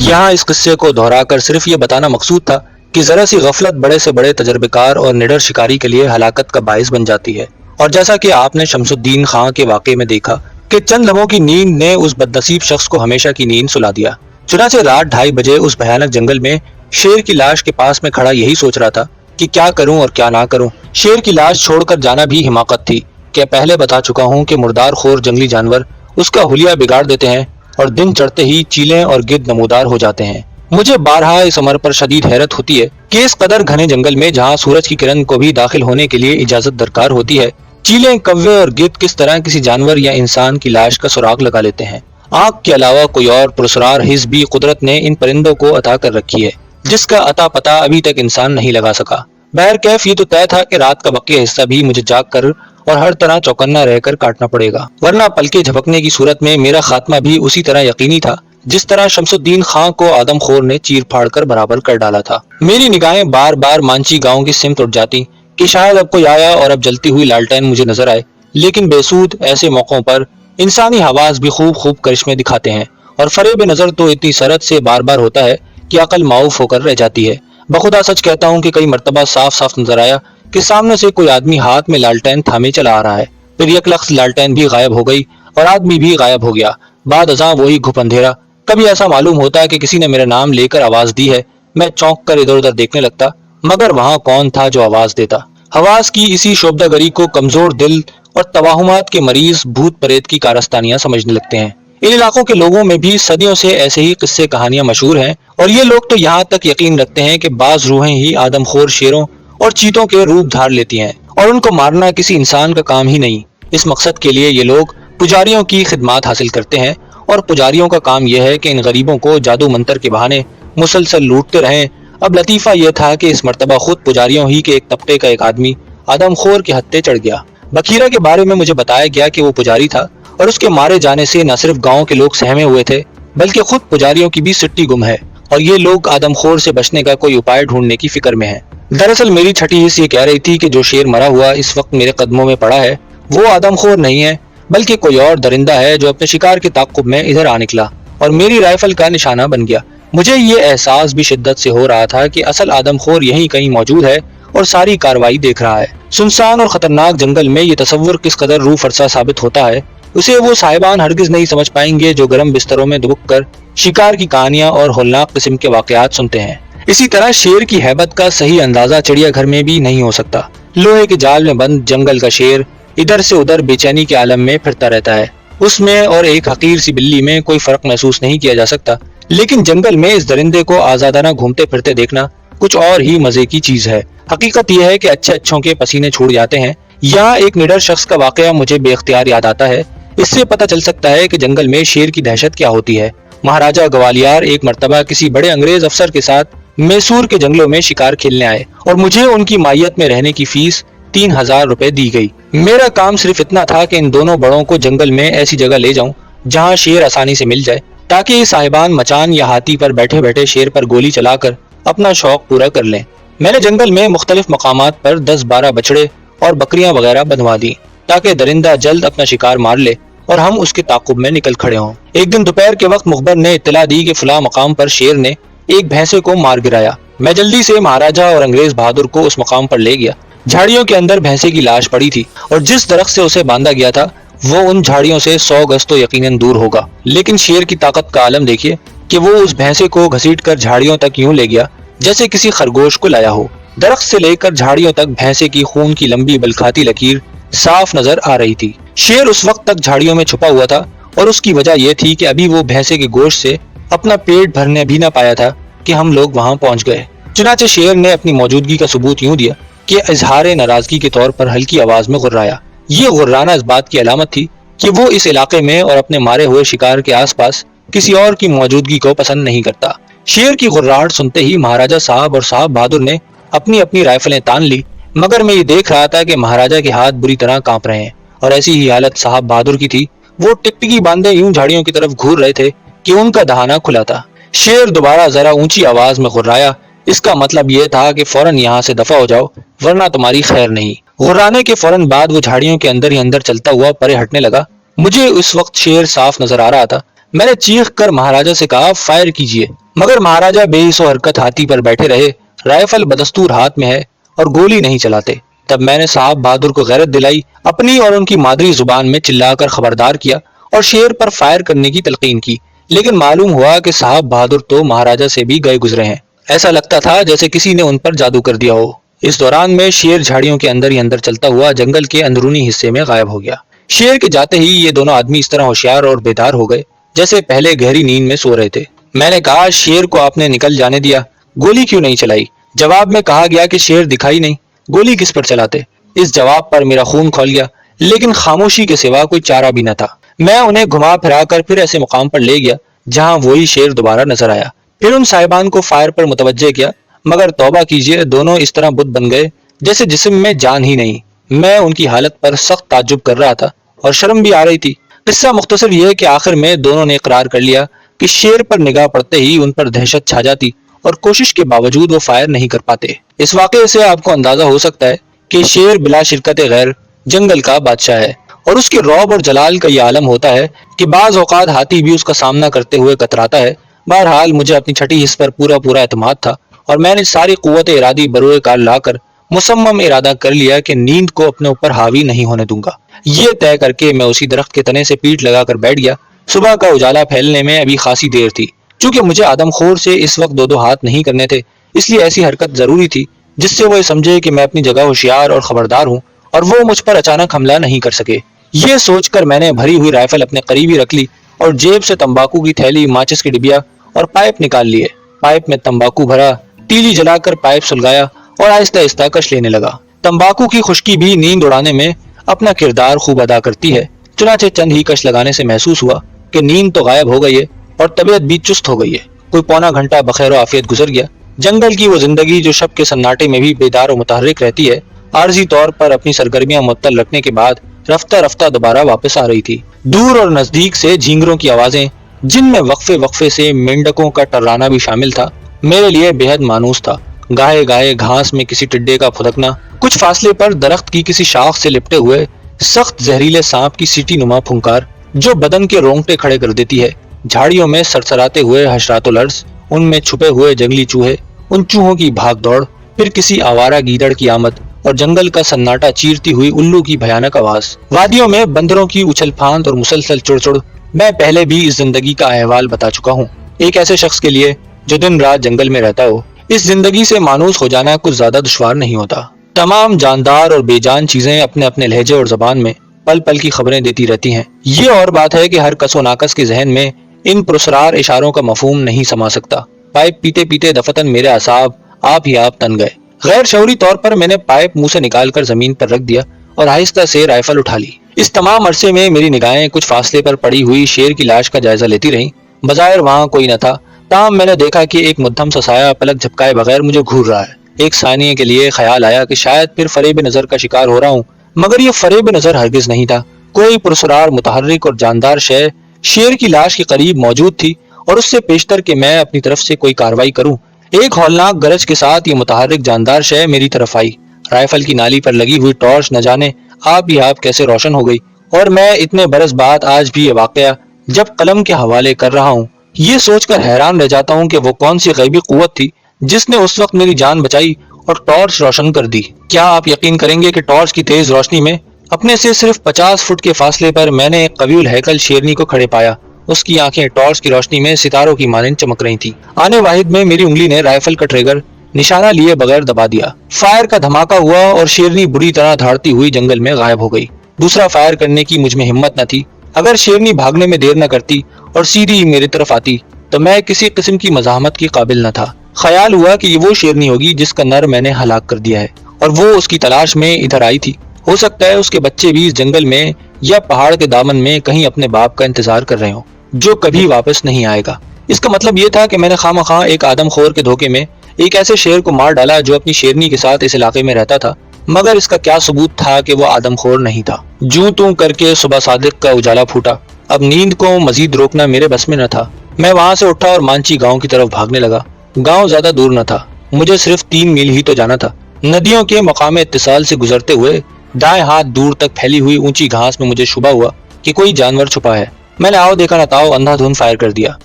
यहाँ इस किस्से को दोहरा कर सिर्फ ये बताना मकसूद था कि जरा सी गफलत बड़े से बड़े तजर्बेकार और निडर शिकारी के लिए हलाकत का बाइस बन जाती है। और जैसा कि आपने शमसुद्दीन खां के वाक़े में देखा कि चंद लम्हों की नींद ने उस बदनसीब शख्स को हमेशा की नींद सुला दिया। चुनांचे रात 2:30 बजे उस भयानक जंगल में शेर की लाश के पास में खड़ा यही सोच रहा था कि क्या करूं और क्या ना करूं। शेर की लाश छोड़कर जाना भी हिमाकत थी। क्या पहले बता चुका हूं कि मुर्दार खोर जंगली जानवर उसका हुलिया बिगाड़ देते हैं और दिन चढ़ते ही चीलें और गिद्ध नमूदार हो जाते हैं। मुझे बारहा इस अमर पर शदीद हैरत होती है कि इस कदर घने जंगल में जहां सूरज की किरण को भी दाखिल होने के लिए इजाजत दरकार होती है, चीलें, कौवे और गिद्ध किस तरह किसी जानवर या इंसान की लाश का सुराग लगा लेते हैं। आंख के अलावा कोई और पुरस्कार हिस्स भी कुदरत ने इन परिंदों को अता कर रखी है जिसका अता पता अभी तक इंसान नहीं लगा सका। बहरकैफ ये तो तय था कि रात का बकिया हिस्सा भी मुझे जाग कर और हर तरह चौकन्ना रहकर काटना पड़ेगा, वरना पलके झपकने की सूरत में मेरा खात्मा भी उसी तरह यकीनी था जिस तरह शमसुद्दीन खां को आदमखोर ने चीर फाड़ कर बराबर कर डाला था। मेरी निगाहें बार बार मांची गांव की सिमत उठ जाती कि शायद अब कोई आया और अब जलती हुई लालटेन मुझे नजर आए, लेकिन बेसूद ऐसे मौकों पर इंसानी हवास भी खूब खूब करिश्मे दिखाते हैं और फरेब नजर तो इतनी सरत से बार बार होता है कि अकल माऊफ होकर रह जाती है। बखुदा सच कहता हूँ कि कई मर्तबा साफ साफ नजर आया कि सामने से कोई आदमी हाथ में लालटेन थामे चला आ रहा है, फिर यकलख्त लालटेन भी गायब हो गई और आदमी भी गायब हो गया। बाद अज़ां वही घुप अंधेरा। कभी ऐसा मालूम होता है कि किसी ने मेरा नाम लेकर आवाज दी है। मैं चौंक कर इधर उधर देखने लगता, मगर वहां कौन था जो आवाज देता। हवास की इसी शोबदागरी को कमजोर दिल और तवाहुमात के मरीज भूत प्रेत की कारस्तानियां समझने लगते हैं। इन इलाकों के लोगों में भी सदियों से ऐसे ही किस्से कहानियां मशहूर हैं और ये लोग तो यहाँ तक यकीन रखते हैं कि बाज रूहें ही आदमखोर शेरों और चीतों के रूप धार लेती हैं और उनको मारना किसी इंसान का काम ही नहीं। इस मकसद के लिए ये लोग पुजारियों की खिदमात हासिल करते हैं और पुजारियों का काम यह है कि इन गरीबों को जादू मंतर के बहाने मुसलसल लूटते रहें। अब लतीफा यह था कि इस मर्तबा खुद पुजारियों ही के एक तबके का एक आदमी आदमखोर के हत्थे चढ़ गया। बखीरा के बारे में मुझे बताया गया कि वो पुजारी था और उसके मारे जाने से न सिर्फ गांव के लोग सहमे हुए थे बल्कि खुद पुजारियों की भी सिट्टी गुम है और ये लोग आदमखोर से बचने का कोई उपाय ढूंढने की फिक्र में हैं। दरअसल मेरी छठी हिस्स ये कह रही थी कि जो शेर मरा हुआ इस वक्त मेरे कदमों में पड़ा है वो आदमखोर नहीं है बल्कि कोई और दरिंदा है जो अपने शिकार के ताक़ुब में इधर आ निकला और मेरी राइफल का निशाना बन गया। मुझे ये एहसास भी शिद्दत से हो रहा था कि असल आदमखोर यहीं कहीं मौजूद है और सारी कार्रवाई देख रहा है। सुनसान और खतरनाक जंगल में ये तसव्वुर किस कदर रूह फरसा साबित होता है उसे वो साहिबान हरगिज नहीं समझ पाएंगे जो गर्म बिस्तरों में दुबक कर शिकार की कहानियां और होलनाक किस्म के वाकयात सुनते हैं। इसी तरह शेर की हैबत का सही अंदाजा चिड़ियाघर में भी नहीं हो सकता। लोहे के जाल में बंद जंगल का शेर इधर से उधर बेचैनी के आलम में फिरता रहता है। उसमें और एक हकीर सी बिल्ली में कोई फर्क महसूस नहीं किया जा सकता, लेकिन जंगल में इस दरिंदे को आजादाना घूमते फिरते देखना कुछ और ही मजे की चीज है। हकीकत यह है कि अच्छे अच्छों के पसीने छूट जाते हैं। यहाँ एक निडर शख्स का वाकया मुझे बेख्तियार याद आता है। इससे पता चल सकता है कि जंगल में शेर की दहशत क्या होती है। महाराजा ग्वालियर एक मर्तबा किसी बड़े अंग्रेज अफसर के साथ मैसूर के जंगलों में शिकार खेलने आए और मुझे उनकी मायत में रहने की फीस 3000 रुपए दी गई। मेरा काम सिर्फ इतना था कि इन दोनों बड़ों को जंगल में ऐसी जगह ले जाऊं जहां शेर आसानी से मिल जाए ताकि साहिबान मचान या हाथी पर बैठे बैठे शेर पर गोली चलाकर अपना शौक पूरा कर लें। मैंने जंगल में मुख्तलिफ मकामात पर 10-12 बछड़े और बकरियां वगैरह बंधवा दी ताकि दरिंदा जल्द अपना शिकार मार ले और हम उसके ताकुब में निकल खड़े हों। एक दिन दोपहर के वक्त मुखबर ने इत्तला दी कि फला मकाम पर शेर ने एक भैंसे को मार गिराया। मैं जल्दी से महाराजा और अंग्रेज बहादुर को उस मकाम पर ले गया। झाड़ियों के अंदर भैंसे की लाश पड़ी थी और जिस दरख्त से उसे बांधा गया था वो उन झाड़ियों से 100 गज तो यकीनन दूर होगा, लेकिन शेर की ताकत का आलम देखिए कि वो उस भैंसे को घसीट कर झाड़ियों तक यूं ले गया जैसे किसी खरगोश को लाया हो। दरख्त से लेकर झाड़ियों तक भैंसे की खून की लंबी बलखाती लकीर साफ नजर आ रही थी। शेर उस वक्त तक झाड़ियों में छुपा हुआ था और उसकी वजह यह थी कि अभी वो भैंसे के गोश्त से अपना पेट भरने भी ना पाया था कि हम लोग वहां पहुंच गए। चुनाचे शेर ने अपनी मौजूदगी का सबूत यूं दिया कि इजहार नाराजगी के तौर पर हल्की आवाज में गुर्राया। ये गुर्राना इस बात की अलामत थी कि वो इस इलाके में और अपने मारे हुए शिकार के आसपास किसी और की मौजूदगी को पसंद नहीं करता। शेर की गुर्राहट सुनते ही महाराजा साहब और साहब बहादुर ने अपनी अपनी राइफलें तान ली, मगर मैं ये देख रहा था कि महाराजा के हाथ बुरी तरह कांप रहे हैं और ऐसी ही हालत साहब बहादुर की थी। वो टिकटिकी बांधे यूं झाड़ियों की तरफ घूर रहे थे कि उनका दहाना खुला था। शेर दोबारा जरा ऊंची आवाज में गुर्राया। इसका मतलब यह था कि फौरन यहाँ से दफा हो जाओ वरना तुम्हारी खैर नहीं। गुर्राने के फौरन बाद वो झाड़ियों के अंदर ही अंदर चलता हुआ परे हटने लगा। मुझे उस वक्त शेर साफ नजर आ रहा था میں نے چیخ کر مہاراجا سے کہا فائر کیجیے، مگر مہاراجا بے حس و حرکت ہاتھی پر بیٹھے رہے، رائفل بدستور ہاتھ میں ہے اور گولی نہیں چلاتے۔ تب میں نے صاحب بہادر کو غیرت دلائی، اپنی اور ان کی مادری زبان میں چلا کر خبردار کیا اور شیر پر فائر کرنے کی تلقین کی، لیکن معلوم ہوا کہ صاحب بہادر تو مہاراجا سے بھی گئے گزرے ہیں۔ ایسا لگتا تھا جیسے کسی نے ان پر جادو کر دیا ہو۔ اس دوران میں شیر جھاڑیوں کے اندر ہی اندر چلتا ہوا جنگل کے اندرونی حصے میں غائب ہو گیا۔ شیر کے جاتے ہی یہ دونوں آدمی اس طرح ہوشیار اور بیدار ہو گئے جیسے پہلے گہری نیند میں سو رہے تھے۔ میں نے کہا شیر کو آپ نے نکل جانے دیا، گولی کیوں نہیں چلائی؟ جواب میں کہا گیا کہ شیر دکھائی نہیں، گولی کس پر چلاتے؟ اس جواب پر میرا خون کھول گیا، لیکن خاموشی کے سوا کوئی چارہ بھی نہ تھا۔ میں انہیں گھما پھرا کر پھر ایسے مقام پر لے گیا جہاں وہی شیر دوبارہ نظر آیا، پھر ان صاحبان کو فائر پر متوجہ کیا، مگر توبہ کیجیے دونوں اس طرح بت بن گئے جیسے جسم میں جان ہی نہیں۔ میں ان کی حالت پر سخت تعجب کر رہا تھا اور شرم بھی آ رہی تھی۔ قصہ مختصر یہ کہ آخر میں دونوں نے اقرار کر لیا کہ شیر پر نگاہ پڑتے ہی ان پر دہشت چھا جاتی اور کوشش کے باوجود وہ فائر نہیں کر پاتے۔ اس واقعے سے آپ کو اندازہ ہو سکتا ہے کہ شیر بلا شرکت غیر جنگل کا بادشاہ ہے، اور اس کے رعب اور جلال کا یہ عالم ہوتا ہے کہ بعض اوقات ہاتھی بھی اس کا سامنا کرتے ہوئے کتراتا ہے۔ بہرحال مجھے اپنی چھٹی حص پر پورا اعتماد تھا اور میں نے ساری قوت ارادی بروئے کار لا کر مصمم ارادہ کر لیا کہ نیند کو اپنے اوپر حاوی نہیں ہونے دوں گا۔ یہ طے کر کے میں اسی درخت کے تنے سے پیٹ لگا کر بیٹھ گیا۔ صبح کا اجالا پھیلنے میں ابھی خاصی دیر تھی۔ چونکہ مجھے آدم خور سے اس وقت دو ہاتھ نہیں کرنے تھے، اس لیے ایسی حرکت ضروری تھی جس سے وہ یہ سمجھے کہ میں اپنی جگہ ہوشیار اور خبردار ہوں اور وہ مجھ پر اچانک حملہ نہیں کر سکے۔ یہ سوچ کر میں نے بھری ہوئی رائفل اپنے قریب ہی رکھ لی اور جیب سے تمباکو کی تھیلی، ماچس کی ڈبیا اور پائپ نکال لیے۔ پائپ میں تمباکو بھرا، تیلی جلا کر پائپ سلگایا اور آہستہ آہستہ کش لینے لگا۔ تمباکو کی خشکی بھی نیند اڑانے میں اپنا کردار خوب ادا کرتی ہے، چنانچہ چند ہی کش لگانے سے محسوس ہوا کہ نیند تو غائب ہو گئی ہے اور طبیعت بھی چست ہو گئی ہے۔ کوئی پونا گھنٹہ بخیر و عافیت گزر گیا۔ جنگل کی وہ زندگی جو شب کے سناٹے میں بھی بیدار و متحرک رہتی ہے، عارضی طور پر اپنی سرگرمیاں معطل رکھنے کے بعد رفتہ رفتہ دوبارہ واپس آ رہی تھی۔ دور اور نزدیک سے جھینگروں کی آوازیں، جن میں وقفے سے مینڈکوں کا ٹرانا بھی شامل تھا، میرے لیے بے حد مانوس تھا۔ گاہے گاہے گھاس میں کسی ٹڈے کا پھدکنا، کچھ فاصلے پر درخت کی کسی شاخ سے لپٹے ہوئے سخت زہریلے سانپ کی سیٹی نما پھنکار جو بدن کے رونگٹے کھڑے کر دیتی ہے، جھاڑیوں میں سرسراتے ہوئے حشرات الارض، ان میں چھپے ہوئے جنگلی چوہے، ان چوہوں کی بھاگ دوڑ، پھر کسی آوارہ گیدڑ کی آمد اور جنگل کا سناٹا چیرتی ہوئی الو کی بھیانک آواز۔ وادیوں میں بندروں کی اچھل پھاند اور مسلسل چڑچڑ۔ میں پہلے بھی اس زندگی کا احوال بتا چکا ہوں۔ ایک ایسے شخص کے لیے جو دن رات جنگل میں رہتا ہو، اس زندگی سے مانوس ہو جانا کچھ زیادہ دشوار نہیں ہوتا۔ تمام جاندار اور بے جان چیزیں اپنے اپنے لہجے اور زبان میں پل پل کی خبریں دیتی رہتی ہیں۔ یہ اور بات ہے کہ ہر کس و ناکس کے ذہن میں ان پرسرار اشاروں کا مفہوم نہیں سما سکتا۔ پائپ پیتے پیتے دفتن میرے اعصاب آپ تن گئے۔ غیر شعوری طور پر میں نے پائپ منہ سے نکال کر زمین پر رکھ دیا اور آہستہ سے رائفل اٹھا لی۔ اس تمام عرصے میں میری نگاہیں کچھ فاصلے پر پڑی ہوئی شیر کی لاش کا جائزہ لیتی رہیں۔ بظاہر وہاں کوئی نہ تھا، تاہم میں نے دیکھا کہ ایک مدھم سا سایہ پلک جھپکائے بغیر مجھے گھور رہا ہے۔ ایک ثانیے کے لیے خیال آیا کہ شاید پھر فریب نظر کا شکار ہو رہا ہوں، مگر یہ فریب نظر ہرگز نہیں تھا۔ کوئی پرسرار متحرک اور جاندار شے شیر کی لاش کے قریب موجود تھی اور اس سے پیشتر کہ میں اپنی طرف سے کوئی کاروائی کروں، ایک ہولناک گرج کے ساتھ یہ متحرک جاندار شے میری طرف آئی۔ رائفل کی نالی پر لگی ہوئی ٹارچ نہ جانے آپ کیسے روشن ہو گئی، اور میں اتنے برس بعد آج بھی یہ واقعہ جب قلم کے حوالے کر رہا ہوں، یہ سوچ کر حیران رہ جاتا ہوں کہ وہ کون سی غیبی قوت تھی جس نے اس وقت میری جان بچائی اور ٹارچ روشن کر دی۔ کیا آپ یقین کریں گے کہ ٹارچ کی تیز روشنی میں اپنے سے صرف 50 فٹ کے فاصلے پر میں نے ایک قوی الہیکل شیرنی کو کھڑے پایا۔ اس کی آنکھیں ٹارچ کی روشنی میں ستاروں کی مانند چمک رہی تھی۔ آنے واحد میں میری انگلی نے رائفل کا ٹریگر نشانہ لیے بغیر دبا دیا۔ فائر کا دھماکہ ہوا اور شیرنی بری طرح دھاڑتی ہوئی جنگل میں غائب ہو گئی۔ دوسرا فائر کرنے کی مجھ میں ہمت نہ تھی۔ اگر شیرنی بھاگنے میں دیر نہ کرتی اور سیدھی میری طرف آتی تو میں کسی قسم کی مزاحمت کی قابل نہ تھا۔ خیال ہوا کہ یہ وہ شیرنی ہوگی جس کا نر میں نے ہلاک کر دیا ہے اور وہ اس کی تلاش میں ادھر آئی تھی۔ ہو سکتا ہے اس کے بچے بھی اس جنگل میں یا پہاڑ کے دامن میں کہیں اپنے باپ کا انتظار کر رہے ہوں جو کبھی واپس نہیں آئے گا۔ اس کا مطلب یہ تھا کہ میں نے خواہ مخواہ ایک آدم خور کے دھوکے میں ایک ایسے شیر کو مار ڈالا جو اپنی شیرنی کے ساتھ اس علاقے میں رہتا تھا، مگر اس کا کیا ثبوت تھا کہ وہ آدم خور نہیں تھا؟ جوں توں کر کے صبح صادق کا اجالا پھوٹا۔ اب نیند کو مزید روکنا میرے بس میں نہ تھا۔ میں وہاں سے اٹھا اور مانچی گاؤں کی طرف بھاگنے لگا۔ گاؤں زیادہ دور نہ تھا، مجھے صرف 3 میل ہی تو جانا تھا۔ ندیوں کے مقام اتصال سے گزرتے ہوئے دائیں ہاتھ دور تک پھیلی ہوئی اونچی گھاس میں مجھے شبہ ہوا کہ کوئی جانور چھپا ہے۔ मैंने आओ देखा न ताओ अंधाधुंध फायर कर दिया।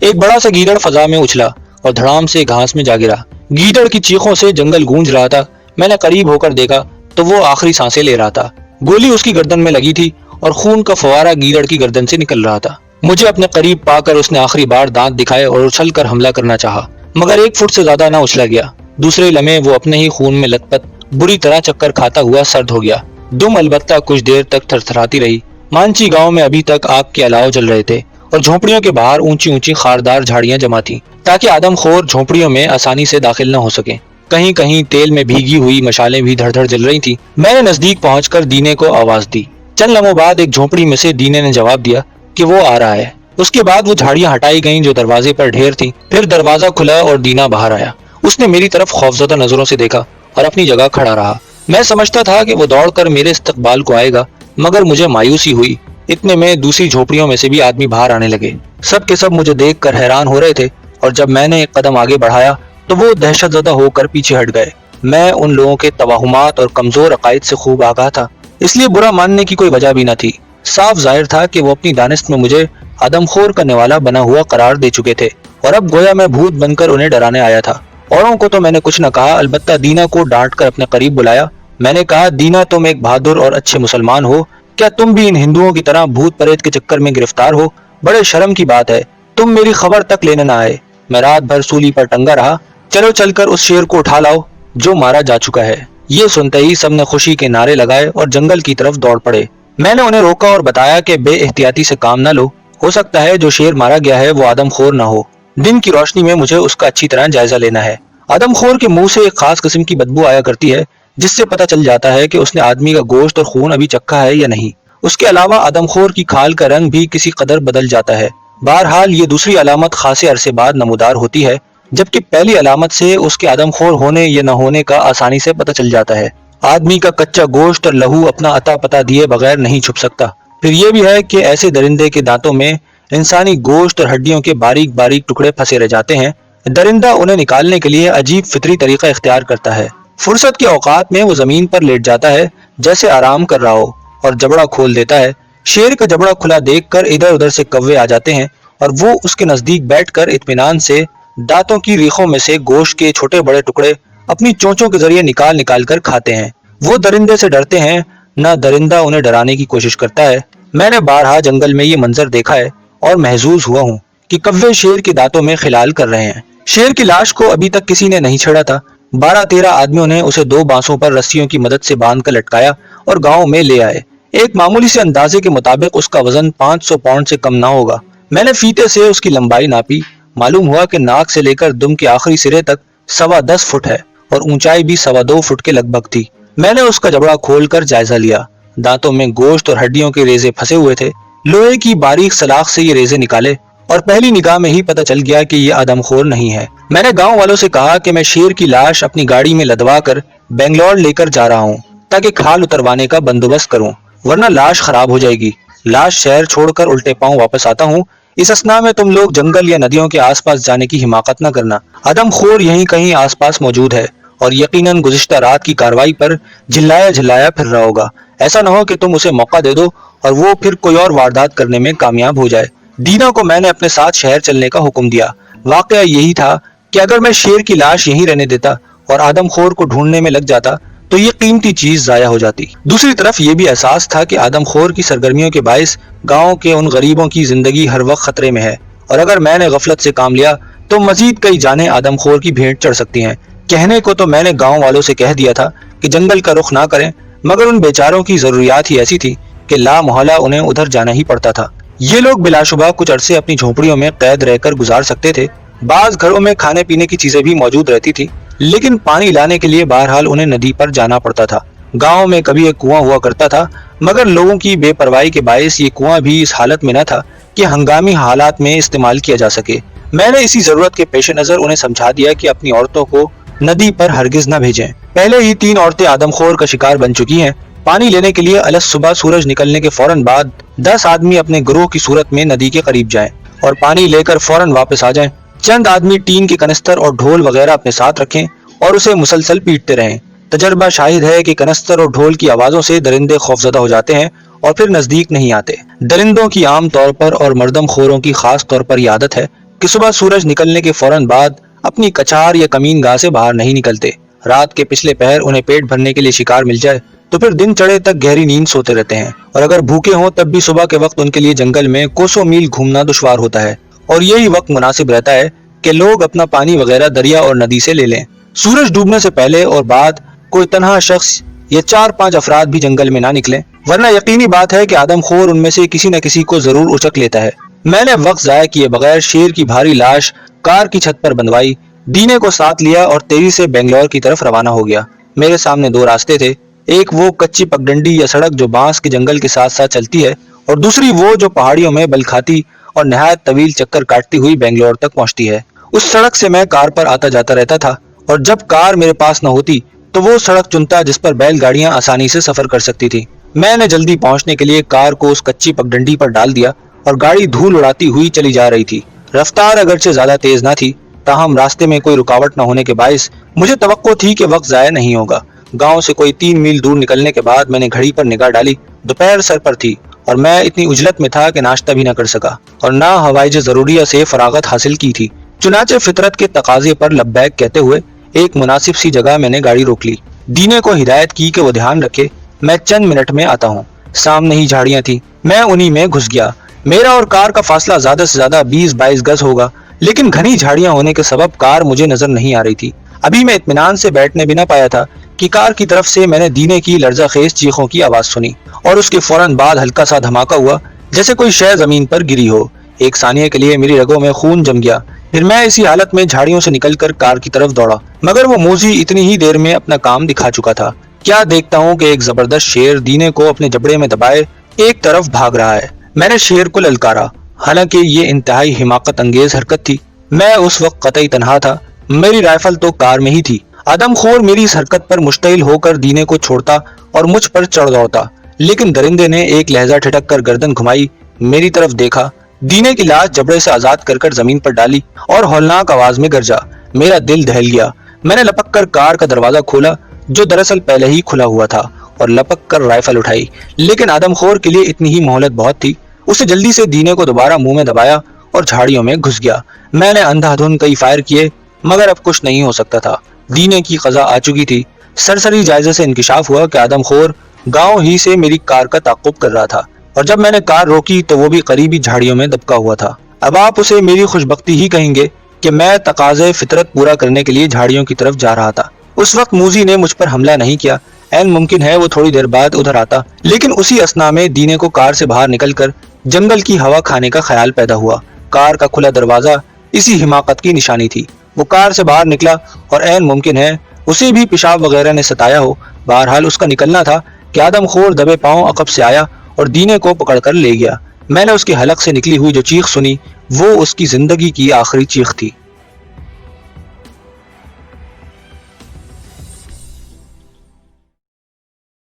एक बड़ा सा गीदड़ फजा में उछला और धड़ाम से घास में जा गिरा। गीदड़ की चीखों से जंगल गूंज रहा था। मैंने करीब होकर देखा तो वो आखिरी सांसें ले रहा था। गोली उसकी गर्दन में लगी थी और खून का फवारा गीदड़ की गर्दन से निकल रहा था। मुझे अपने करीब पाकर उसने आखिरी बार दांत दिखाए और उछल कर हमला करना चाहा, मगर 1 फुट से ज्यादा ना उछला गया। दूसरे लम्हे वो अपने ही खून में लथपथ बुरी तरह चक्कर खाता हुआ सर्द हो गया। दुम अलबत्ता कुछ देर तक थरथराती रही। मांची गांव में अभी तक आग के अलाव जल रहे थे और झोंपड़ियों के बाहर ऊंची ऊंची खारदार झाड़ियां जमा थी, ताकि आदमखोर झोंपड़ियों में आसानी से दाखिल न हो सके। कहीं कहीं तेल में भीगी हुई मशालें भी धड़ धड़ जल रही थी। मैंने नजदीक पहुंचकर दीने को आवाज दी। चंद लम्हों बाद एक झोंपड़ी में से दीने ने जवाब दिया कि वो आ रहा है। उसके बाद वो झाड़ियां हटाई गईं जो दरवाजे पर ढेर थी। फिर दरवाजा खुला और दीना बाहर आया। उसने मेरी तरफ खौफजदा नजरों से देखा और अपनी जगह खड़ा रहा। मैं समझता था कि वो दौड़कर मेरे इस्तकबाल को आएगा, मगर मुझे मायूसी हुई। इतने में दूसरी झोपड़ियों में से भी आदमी बाहर आने लगे। सब के सब मुझे देखकर हैरान हो रहे थे और जब मैंने एक कदम आगे बढ़ाया तो वो दहशतज़दा होकर पीछे हट गए। मैं उन लोगों के तवाहुमात और कमजोर अकायद से खूब आगाह था, इसलिए बुरा मानने की कोई वजह भी न थी। साफ जाहिर था कि वो अपनी दानिश में मुझे आदमखोर करने वाला बना हुआ करार दे चुके थे और अब गोया मैं भूत बनकर उन्हें डराने आया था। औरों को तो मैंने कुछ न कहा, अलबत्ता दीना को डांट कर अपने करीब बुलाया। मैंने कहा, दीना तुम एक बहादुर और अच्छे मुसलमान हो, क्या तुम भी इन हिंदुओं की तरह भूत प्रेत के चक्कर में गिरफ्तार हो? बड़े शर्म की बात है, तुम मेरी खबर तक लेने न आए। मैं रात भर सूली पर टंगा रहा। चलो चलकर उस शेर को उठा लाओ जो मारा जा चुका है। ये सुनते ही सबने खुशी के नारे लगाए और जंगल की तरफ दौड़ पड़े। मैंने उन्हें रोका और बताया कि बेएहतियाती से काम न लो, हो सकता है जो शेर मारा गया है वो आदमखोर न हो। दिन की रोशनी में मुझे उसका अच्छी तरह जायजा लेना है। आदमखोर के मुंह से एक खास किस्म की बदबू आया करती है, जिससे पता चल जाता है कि उसने आदमी का गोश्त और खून अभी चखा है या नहीं। उसके अलावा आदमखोर की खाल का रंग भी किसी कदर बदल जाता है। बहरहाल ये दूसरी अलामत खासे अरसे बाद नमूदार होती है, जबकि पहली अलामत से उसके आदमखोर होने या न होने का आसानी से पता चल जाता है। आदमी का कच्चा गोश्त और लहू अपना अता पता दिए बगैर नहीं छुप सकता। फिर यह भी है कि ऐसे दरिंदे के दांतों में इंसानी गोश्त और हड्डियों के बारीक बारीक टुकड़े फंसे रह जाते हैं। दरिंदा उन्हें निकालने के लिए अजीब फितरी तरीका इख्तियार करता है। फुर्सत के औकात में वो जमीन पर लेट जाता है जैसे आराम कर रहा हो और जबड़ा खोल देता है। शेर का जबड़ा खुला देखकर इधर उधर से कौवे आ जाते हैं और वो उसके नजदीक बैठकर इत्मीनान से दांतों की रीखों में से गोश्त के छोटे बड़े टुकड़े अपनी चोंचों के जरिए निकाल निकाल कर खाते हैं। वो दरिंदे से डरते हैं, न दरिंदा उन्हें डराने की कोशिश करता है। मैंने बारहा जंगल में ये मंजर देखा है और महजूज हुआ हूँ कि कौवे शेर के दांतों में खिलाल कर रहे हैं। शेर की लाश को अभी तक किसी ने नहीं छेड़ा था। 12-13 आदमियों ने उसे 2 बांसों पर रस्सियों की मदद से बांध कर लटकाया और गांव में ले आए। एक मामूली से अंदाजे के मुताबिक उसका वजन 500 पाउंड से कम ना होगा। मैंने फीते से उसकी लंबाई नापी। मालूम हुआ कि नाक से लेकर दुम के आखिरी सिरे तक 10.25 फुट है और ऊंचाई भी 2.25 फुट के लगभग थी। मैंने उसका जबड़ा खोलकर जायजा लिया। दांतों में गोश्त और हड्डियों के रेजे फंसे हुए थे। लोहे की बारीक सलाख से ये रेजे निकाले और पहली निगाह में ही पता चल गया कि ये आदमखोर नहीं है। मैंने गांव वालों से कहा कि मैं शेर की लाश अपनी गाड़ी में लदवा कर बेंगलोर लेकर जा रहा हूँ, ताकि खाल उतरवाने का बंदोबस्त करूँ, वरना लाश खराब हो जाएगी। लाश शहर छोड़कर उल्टे पांव वापस आता हूँ। इस असना में तुम लोग जंगल या नदियों के आसपास जाने की हिमाकत न करना। आदमखोर यहीं कहीं आसपास मौजूद है और यकीनन गुज़िश्ता रात की कार्रवाई पर झिल्लाया झिल्लाया फिर रहा होगा। ऐसा न हो कि तुम उसे मौका दे दो और वो फिर कोई और वारदात करने में कामयाब हो जाए। दीना को मैंने अपने साथ शहर चलने का हुक्म दिया। वाकया यही था कि अगर मैं शेर की लाश यहीं रहने देता और आदमखोर को ढूंढने में लग जाता तो ये कीमती चीज जाया हो जाती। दूसरी तरफ ये भी एहसास था कि आदमखोर की सरगर्मियों के बायस गांव के उन गरीबों की जिंदगी हर वक्त खतरे में है और अगर मैंने गफलत से काम लिया तो मजीद कई जानें आदमखोर की भेंट चढ़ सकती हैं। कहने को तो मैंने गांव वालों से कह दिया था कि जंगल का रुख ना करें, मगर उन बेचारों की जरूरियात ही ऐसी थी कि ला मोहल्ला उन्हें उधर जाना ही पड़ता था। ये लोग बिलाशुबा कुछ अरसे अपनी झोंपड़ियों में कैद रहकर गुजार सकते थे। बाज घरों में खाने पीने की चीजें भी मौजूद रहती थी, लेकिन पानी लाने के लिए बहरहाल उन्हें नदी पर जाना पड़ता था। गांव में कभी एक कुआं हुआ करता था, मगर लोगों की बेपरवाही के बायस ये कुआं भी इस हालत में न था कि हंगामी हालात में इस्तेमाल किया जा सके। मैंने इसी जरूरत के पेश नजर उन्हें समझा दिया कि अपनी औरतों को नदी पर हरगिज न भेजें। पहले ही 3 औरतें आदमखोर का शिकार बन चुकी हैं। पानी लेने के लिए अलग सुबह सूरज निकलने के फौरन बाद 10 आदमी अपने गिरोह की सूरत में नदी के करीब जाएं और पानी लेकर फौरन वापस आ जाएं। चंद आदमी टीन के कनस्तर और ढोल वगैरह अपने साथ रखें और उसे मुसलसल पीटते रहें। तजर्बा शाहिद है कि कनस्तर और ढोल की आवाजों से दरिंदे खौफजदा हो जाते हैं اور پھر نزدیک نہیں آتے۔ درندوں کی عام طور پر اور مردم خوروں کی خاص طور پر یہ عادت ہے کہ صبح سورج نکلنے کے فوراً بعد اپنی کچار یا کمین گاہ سے باہر نہیں نکلتے۔ رات کے پچھلے پہر انہیں پیٹ بھرنے کے لیے شکار مل جائے تو پھر دن چڑھے تک گہری نیند سوتے رہتے ہیں، اور اگر بھوکے ہوں تب بھی صبح کے وقت ان کے لیے جنگل میں کوسوں میل گھومنا دشوار ہوتا ہے، اور یہی وقت مناسب رہتا ہے کہ لوگ اپنا پانی وغیرہ دریا اور ندی سے لے لیں۔ سورج ڈوبنے سے پہلے اور بعد کوئی تنہا شخص یا 4-5 افراد بھی جنگل میں نہ نکلیں، ورنہ یقینی بات ہے کہ آدم خور ان میں سے کسی نہ کسی کو ضرور اچک لیتا ہے۔ میں نے وقت ضائع کیے بغیر شیر کی بھاری لاش کار کی چھت پر بندھوائی، دینے کو ساتھ لیا اور تیزی سے بنگلور کی طرف روانہ ہو گیا۔ میرے سامنے 2 راستے تھے، ایک وہ کچی پگڈنڈی یا سڑک جو بانس کے جنگل کے ساتھ ساتھ چلتی ہے، اور دوسری وہ جو پہاڑیوں میں بل کھاتی اور نہایت طویل چکر کاٹتی ہوئی بنگلور تک پہنچتی ہے۔ اس سڑک سے میں کار پر آتا جاتا رہتا تھا، اور جب کار میرے پاس نہ ہوتی تو وہ سڑک چنتا جس پر بیل گاڑیاں آسانی سے سفر کر سکتی تھی۔ میں نے جلدی پہنچنے کے لیے کار کو اس کچی پگڈنڈی پر ڈال دیا اور گاڑی دھول اڑاتی ہوئی چلی جا رہی تھی۔ رفتار اگرچہ زیادہ تیز نہ تھی، تاہم راستے میں کوئی رکاوٹ نہ ہونے کے باعث مجھے توقع تھی کہ وقت ضائع نہیں ہوگا۔ گاؤں سے کوئی 3 میل دور نکلنے کے بعد میں نے گھڑی پر نگاہ ڈالی۔ دوپہر سر پر تھی اور میں اتنی عجلت میں تھا کہ ناشتہ بھی نہ کر سکا اور نہ ہوائج ضروریہ سے فراغت حاصل کی تھی۔ چنانچہ فطرت کے تقاضے پر لبیک کہتے ہوئے ایک مناسب سی جگہ میں نے گاڑی روک لی۔ دینے کو ہدایت کی کہ وہ دھیان رکھے میں چند منٹ میں آتا ہوں۔ سامنے ہی جھاڑیاں تھیں، میں انہی میں گھس گیا۔ میرا اور کار کا فاصلہ زیادہ سے زیادہ 20-22 گز ہوگا، لیکن گھنی جھاڑیاں ہونے کے سبب کار مجھے نظر نہیں آ رہی تھی۔ ابھی میں اطمینان سے بیٹھنے بھی نہ پایا تھا کہ کار کی طرف سے میں نے دینے کی لرزہ خیز چیخوں کی آواز سنی، اور اس کے فوراً بعد ہلکا سا دھماکہ ہوا جیسے کوئی شے زمین پر گری ہو۔ ایک ثانیے کے لیے میری رگوں میں خون جم گیا، پھر میں اسی حالت میں جھاڑیوں سے نکل کر کار کی طرف دوڑا، مگر وہ موذی اتنی ہی دیر میں اپنا کام دکھا چکا تھا۔ کیا دیکھتا ہوں کہ ایک زبردست شیر دینے کو اپنے جبڑے میں دبائے ایک طرف بھاگ رہا ہے۔ میں نے شیر کو للکارا، حالانکہ یہ انتہائی حماقت انگیز حرکت تھی۔ میں اس وقت قطعی تنہا تھا، میری رائفل تو کار میں ہی تھی۔ آدم خور میری اس حرکت پر مشتعل ہو کر دینے کو چھوڑتا اور مجھ پر چڑھ دوڑتا، لیکن درندے نے ایک لہجہ ٹھٹک کر گردن گھمائی، میری طرف دیکھا، دینے کی لاش جبڑے سے آزاد کر کر زمین پر ڈالی اور ہولناک آواز میں گرجا۔ میرا دل دہل گیا۔ میں نے لپک کر کار کا دروازہ کھولا جو دراصل پہلے ہی کھلا ہوا تھا، اور لپک کر رائفل اٹھائی، لیکن آدم خور کے لیے اتنی ہی مہلت بہت تھی۔ اسے جلدی سے دینے کو دوبارہ منہ میں دبایا اور جھاڑیوں میں گھس گیا۔ میں نے اندھا دھند کئی فائر کیے، مگر اب کچھ نہیں ہو سکتا تھا۔ دینے کی قضا آ چکی تھی۔ سرسری جائزے سے انکشاف ہوا کہ آدم خور گاؤں ہی سے میری کار کا تعاقب کر رہا تھا، اور جب میں نے کار روکی تو وہ بھی قریبی جھاڑیوں میں دبکا ہوا تھا۔ اب آپ اسے میری خوش بختی ہی کہیں گے کہ میں تقاضے فطرت پورا کرنے کے لیے جھاڑیوں کی طرف جا رہا تھا۔ اس وقت موذی نے مجھ پر حملہ نہیں کیا، عین ممکن ہے وہ تھوڑی دیر بعد ادھر آتا، لیکن اسی اثنا میں دینے کو کار سے باہر نکل کر جنگل کی ہوا کھانے کا خیال پیدا ہوا۔ کار کا کھلا دروازہ اسی حماقت کی نشانی تھی۔ وہ کار سے باہر نکلا اور عین ممکن ہے اسے بھی پیشاب وغیرہ نے ستایا ہو، بہرحال اس کا نکلنا تھا کہ آدم خور دبے پاؤں عقب سے آیا اور دینے کو پکڑ کر لے گیا۔ میں نے اس کے حلق سے نکلی ہوئی جو چیخ سنی وہ اس کی زندگی کی آخری چیخ تھی۔